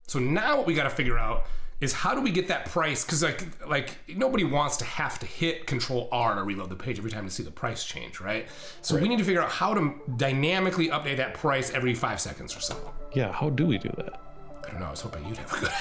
So now what we got to figure out is how do we get that price? Because like nobody wants to have to hit Control R to reload the page every time to see the price change, right? So we need to figure out how to dynamically update that price every 5 seconds or so. Yeah, how do we do that? I don't know. I was hoping you'd have a good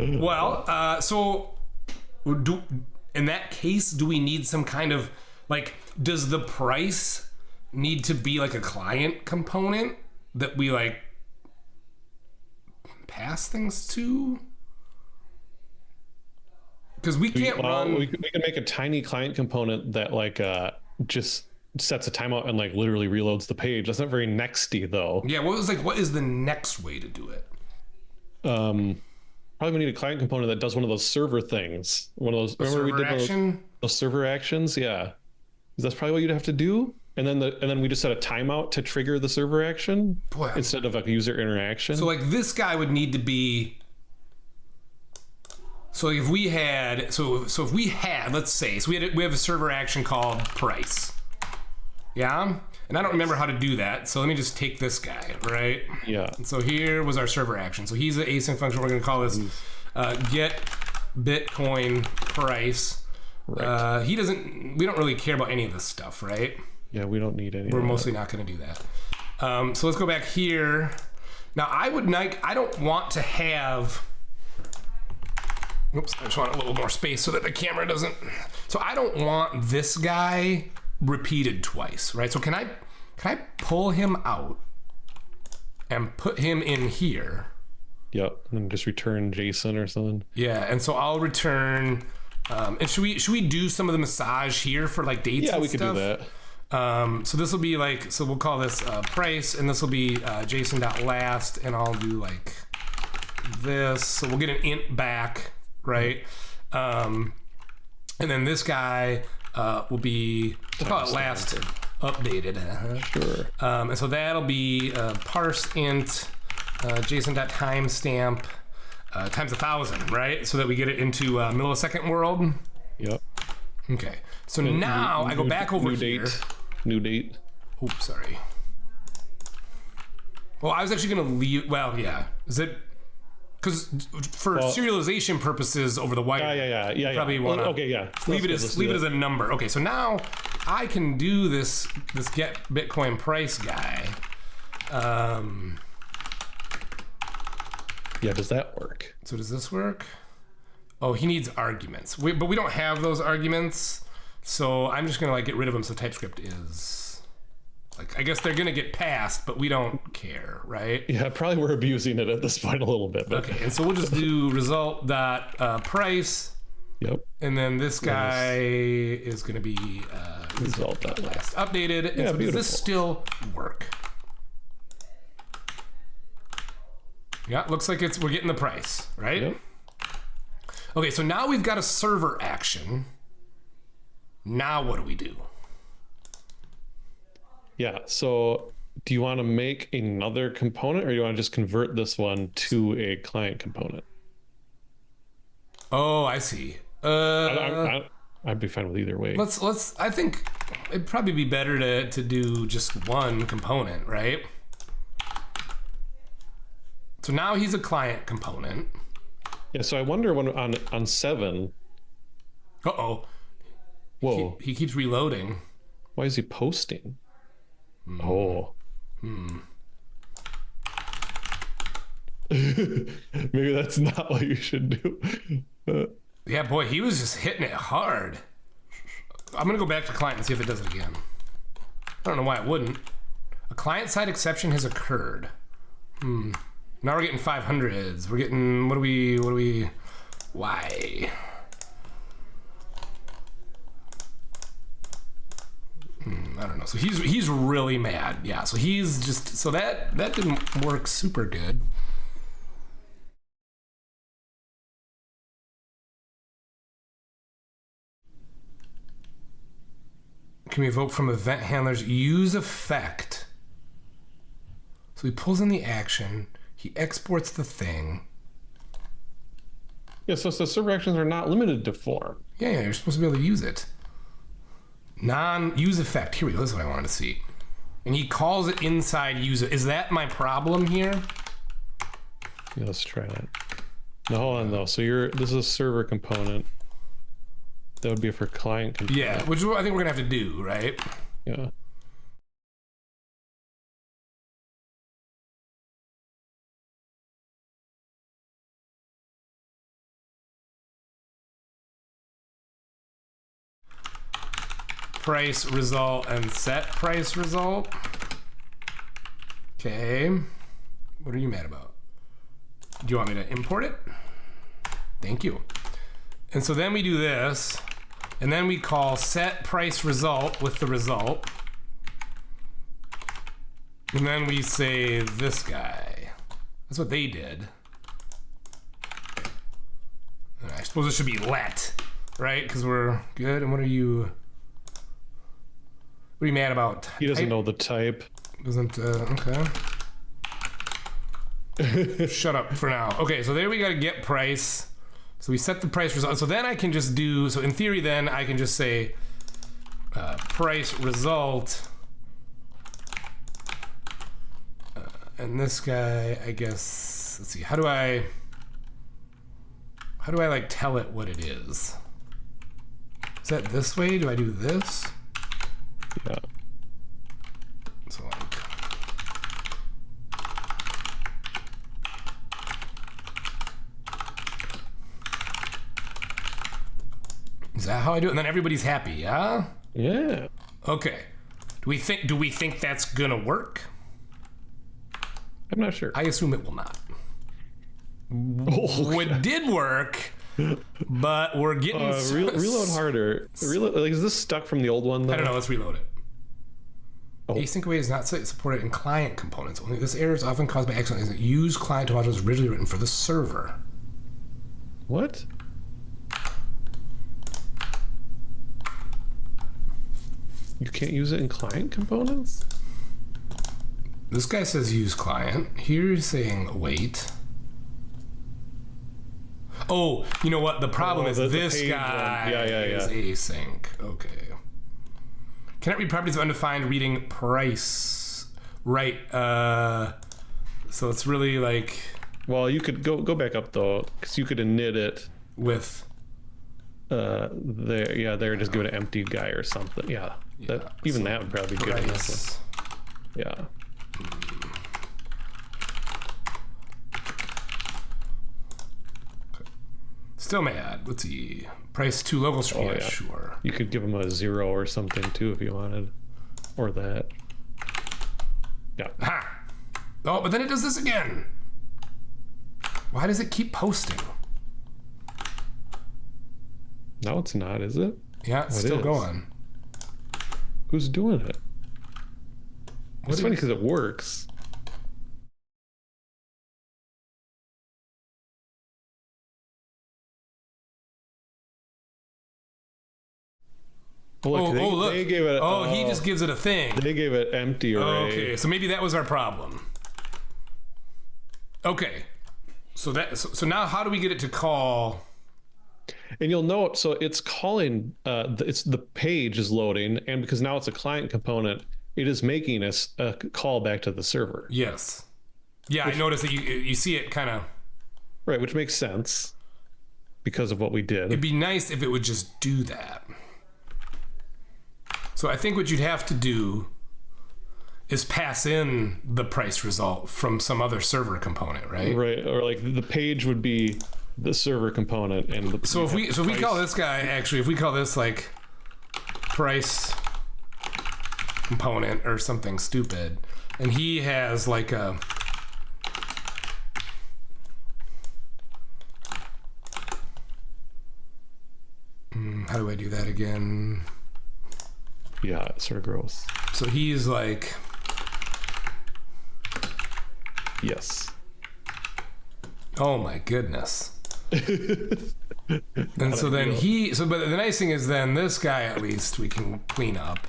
idea. Well, so in that case, do we need some kind of like? Does the price need to be like a client component that we like pass things to? Because we can't run. We can make a tiny client component that like just sets a timeout and like literally reloads the page. That's not very nexty though. Yeah, what is the next way to do it? Probably we need a client component that does one of those server things. One of those. Remember we did those server actions? Yeah. That's probably what you'd have to do, and then we just set a timeout to trigger the server action instead of like a user interaction. So like this guy would need to be. So if we had, let's say, so we have a server action called price, yeah, and I don't remember how to do that. So let me just take this guy, right? Yeah. And so here was our server action. So he's an async function. We're going to call this get Bitcoin price. Right. We don't really care about any of this stuff, right? Yeah, we don't need any. We're mostly not going to do that. So let's go back here. Now I don't want to have, oops, I just want a little more space so that the camera doesn't, so I don't want this guy repeated twice, right? So can I pull him out and put him in here? Yep, and just return JSON or something. Yeah, and so I'll return, and should we do some of the massage here for like dates and stuff? Yeah, we could do that. So this will be like, so we'll call this price, and this will be JSON.last, and I'll do like this. So we'll get an int back, right? And then this guy will be, we'll call it last updated. Sure. And so that'll be parse int JSON.timestamp times 1,000, right? So that we get it into millisecond world. Yep. Okay. So now I go back over here. New date. Oops, sorry. Well, I was actually going to leave. Well, yeah. Is it? Because for serialization purposes over the wire, yeah. Probably want to. Okay, yeah. Leave it as a number. Okay, so now I can do this get Bitcoin price guy. Yeah, does that work? So does this work? Oh, he needs arguments. But we don't have those arguments, so I'm just gonna like get rid of them. So TypeScript is like, I guess they're gonna get passed, but we don't care, right? Yeah, probably we're abusing it at this point a little bit. But. Okay, and so we'll just do result dot price. Yep. And then this guy is gonna be result dot last updated. And so does this still work? Yeah, looks like we're getting the price, right? Yep. Okay, so now we've got a server action. Now what do we do? Yeah, so do you want to make another component, or do you want to just convert this one to a client component? Oh, I see. I'd be fine with either way. I think it'd probably be better to do just one component, right? So now he's a client component. Yeah, so I wonder when on 7. Uh-oh. Whoa. He keeps reloading. Why is he posting? Oh. Maybe that's not what you should do. Yeah, boy, he was just hitting it hard. I'm going to go back to client and see if it does it again. I don't know why it wouldn't. A client-side exception has occurred. Now we're getting 500s. We're getting, why? I don't know. So he's really mad. Yeah, so he's just, so that didn't work super good. Can we evoke from event handlers useEffect? So he pulls in the action. He exports the thing. Yeah, so server actions are not limited to form. Yeah, you're supposed to be able to use it. useEffect. Here we go. This is what I wanted to see. And he calls it inside use. Is that my problem here? Yeah, let's try that. No, hold on though. So this is a server component. That would be for client component. Yeah, which is what I think we're gonna have to do, right? Yeah. Price result and set price result. Okay. What are you mad about? Do you want me to import it? Thank you. And so then we do this, and then we call set price result with the result. And then we say this guy. That's what they did. I suppose it should be let, right? Because we're good. And what are you mad about? He doesn't know the type. Doesn't, okay. Shut up for now. Okay, so there we gotta get price. So we set the price result. So then I can just do, so in theory then I can just say price result. And this guy, I guess, let's see, how do I like tell it what it is? Is that this way? Do I do this? Yeah. So like, is that how I do it? And then everybody's happy, yeah? Yeah. Okay. Do we think that's gonna work? I'm not sure. I assume it will not. Oh, It did work, but we're getting reload harder. Like, is this stuck from the old one though? I don't know. Let's reload it. Oh. Async await is not supported in client components. Only this error is often caused by accident. Is use client to module was originally written for the server. What? You can't use it in client components? This guy says use client. Here he's saying wait. Oh, you know what? The problem is this guy is async. Okay. Cannot read properties of undefined reading price. Right. So it's really like. Well, you could go back up though, because you could init it with. There. Yeah, there. Just give it an empty guy or something. Yeah. That even that would probably be good enough. Yeah. Still mad. Let's see. Price to local string. Oh, yeah. Sure. You could give them a 0 or something too if you wanted, or that. Yeah. Ha! Oh, but then it does this again. Why does it keep posting? No, it's not, is it? Yeah, it's still going. Who's doing it? It's funny because it works. Well, look, they gave it. He just gives it a thing. They gave it empty array. Okay, so maybe that was our problem. Okay, so now how do we get it to call? And you'll note, so it's calling. It's the page is loading, and because now it's a client component, it is making a call back to the server. Yes. Yeah, I noticed that you see it kind of. Right, which makes sense because of what we did. It'd be nice if it would just do that. So I think what you'd have to do is pass in the price result from some other server component, right? Right, or like the page would be the server component, and so if we call this guy, actually, if we call this like price component or something stupid, and he has like a how do I do that again? Yeah, it's sort of gross. So he's like, yes. Oh my goodness. And so then but the nice thing is then this guy at least we can clean up.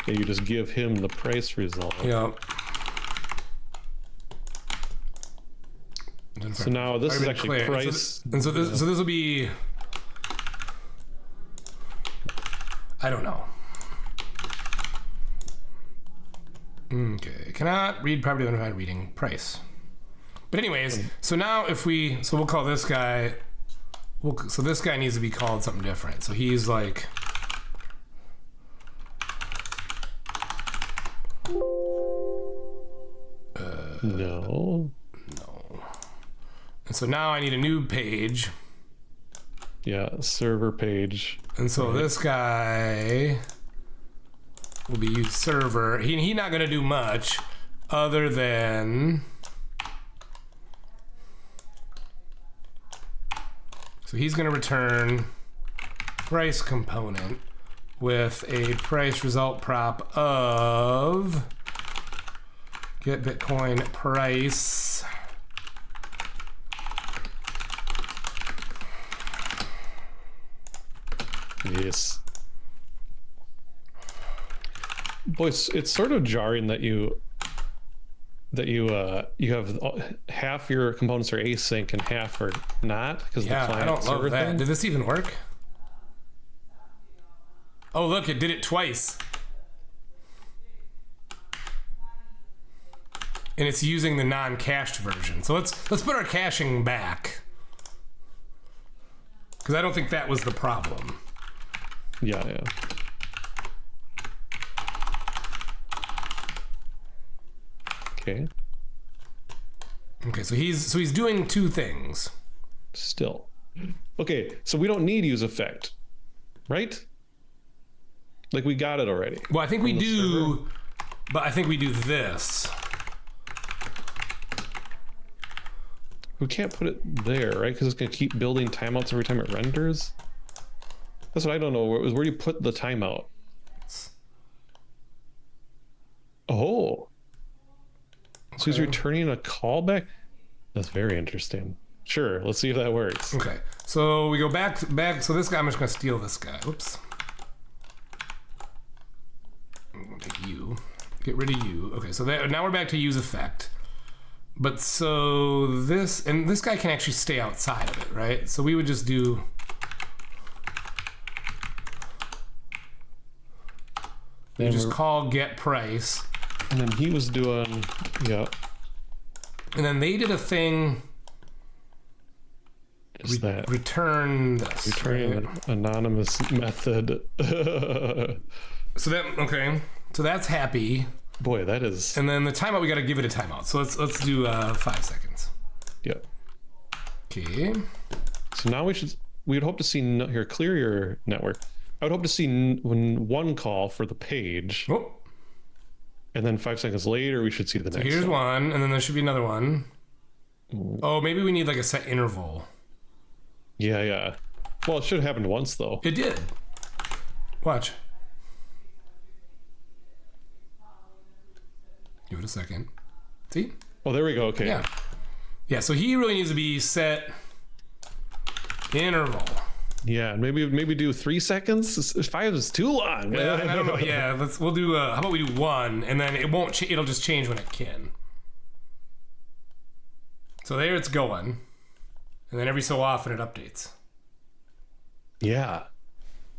Yeah, you just give him the price result. Yeah. So now this is actually price. So this will be. I don't know. Okay, cannot read property undefined reading price. But anyways, so now we'll call this guy, so this guy needs to be called something different. So he's like, no. And so now I need a new page. Yeah, server page. And so this guy will be use server. He's not going to do much other than... So he's going to return price component with a price result prop of get Bitcoin price. Yes. Boys, it's sort of jarring that you have half your components are async and half are not, because yeah, the client I don't love that. Did this even work? Oh, look, it did it twice. And it's using the non-cached version. So let's put our caching back, because I don't think that was the problem. Yeah. Okay, so he's doing two things. Still. Okay, so we don't need useEffect, right? Like, we got it already. Well, I think we do, server. But I think we do this. We can't put it there, right? Because it's going to keep building timeouts every time it renders. That's what I don't know. Where do you put the timeout? Oh. So he's returning a callback? That's very interesting. Sure, let's see if that works. Okay, so we go back. So this guy, I'm just going to steal this guy. Oops. I'm going to take you. Get rid of you. Okay, so now we're back to useEffect. But so this guy can actually stay outside of it, right? So we would just do... You just call get price. And then he was doing, yeah. And then they did a thing. Is that return this? Return an anonymous method. So that's happy. Boy, that is. And then the timeout, we got to give it a timeout. So let's do 5 seconds. Yep. Okay. So now we'd hope to see here, clear your network. I would hope to see one call for the page. Oh. And then 5 seconds later, we should see the next Here's one, and then there should be another one. Oh, maybe we need like a set interval. Yeah. Well, it should have happened once, though. It did. Watch. Give it a second. See? Oh, there we go. Okay. Yeah, so he really needs to be set interval. Yeah, maybe do 3 seconds. 5 is too long. Yeah, I don't know. Yeah, we'll do. How about we do 1, and then it won't. It'll just change when it can. So there it's going, and then every so often it updates. Yeah.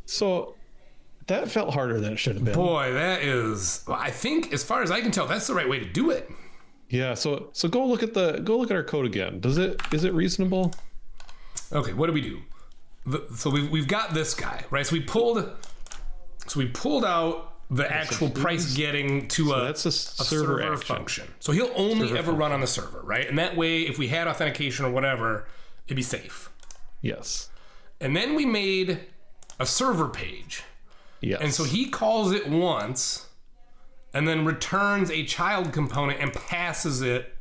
So that felt harder than it should have been. Boy, that is. I think, as far as I can tell, that's the right way to do it. Yeah. So go look at our code again. Is it reasonable? Okay. What do we do? So we've got this guy, right? So we pulled out the actual price getting to that's a server function. So he'll only ever run on the server, right? And that way, if we had authentication or whatever, it'd be safe. Yes. And then we made a server page. Yes. And so he calls it once and then returns a child component and passes it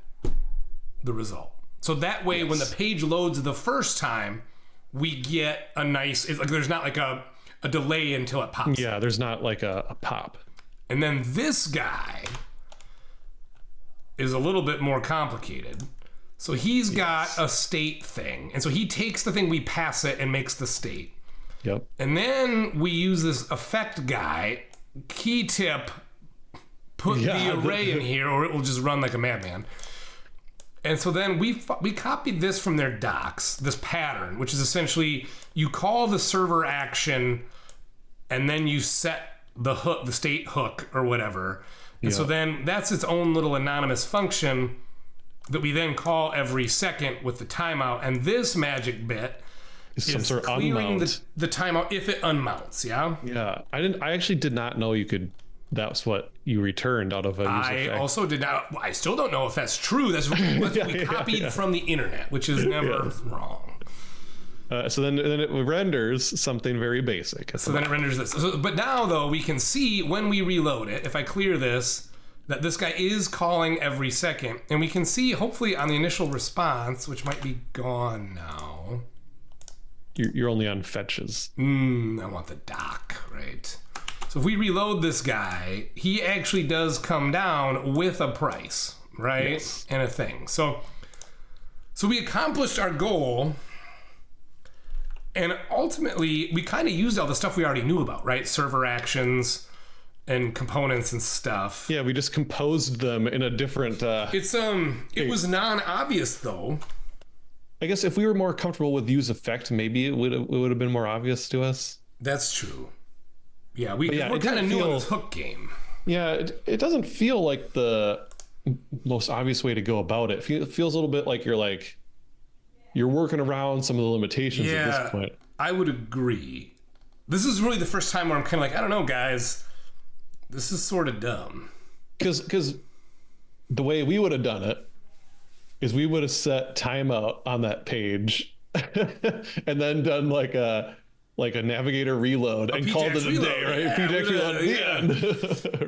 the result. So that way, when the page loads the first time, we get a nice, it's like there's not like a delay until it pops. Yeah, there's not like a pop. And then this guy is a little bit more complicated. So he's got a state thing. And so he takes the thing, we pass it, and makes the state. Yep. And then we use this effect guy, key tip, put the array in here, or it will just run like a madman. And so then we copied this from their docs, this pattern, which is essentially you call the server action and then you set the hook, the state hook or whatever. And so then that's its own little anonymous function that we then call every second with the timeout. And this magic bit is some sort of clearing unmount. the timeout if it unmounts. Yeah. Yeah. I actually did not know you could. That's what you returned out of a useEffect. I also did not. I still don't know if that's true. That's what we copied from the internet, which is never wrong. So then it renders something very basic. So then it renders this. But now, though, we can see when we reload it, if I clear this, that this guy is calling every second. And we can see, hopefully, on the initial response, which might be gone now. You're only on fetches. I want the doc, right? So if we reload this guy, he actually does come down with a price, right? Yes. And a thing. So we accomplished our goal. And ultimately, we kind of used all the stuff we already knew about, right? Server actions and components and stuff. Yeah, we just composed them in a different... It was non-obvious, though. I guess if we were more comfortable with useEffect, maybe it would have been more obvious to us. That's true. Yeah, we're kind of new in this hook game. Yeah, it doesn't feel like the most obvious way to go about it. It feels a little bit like you're working around some of the limitations at this point. I would agree. This is really the first time where I'm kind of like, I don't know, guys. This is sort of dumb. Because the way we would have done it is we would have set timeout on that page and then done like a navigator reload and called it a day, right? Yeah, PJX reload at the end.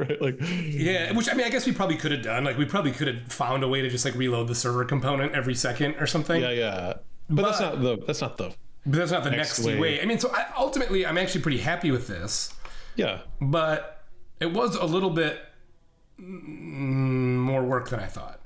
Right? Which I mean, I guess we probably could have done. Like, we probably could have found a way to just like reload the server component every second or something. Yeah. But that's not the next way. I mean, so ultimately, I'm actually pretty happy with this. Yeah. But it was a little bit more work than I thought.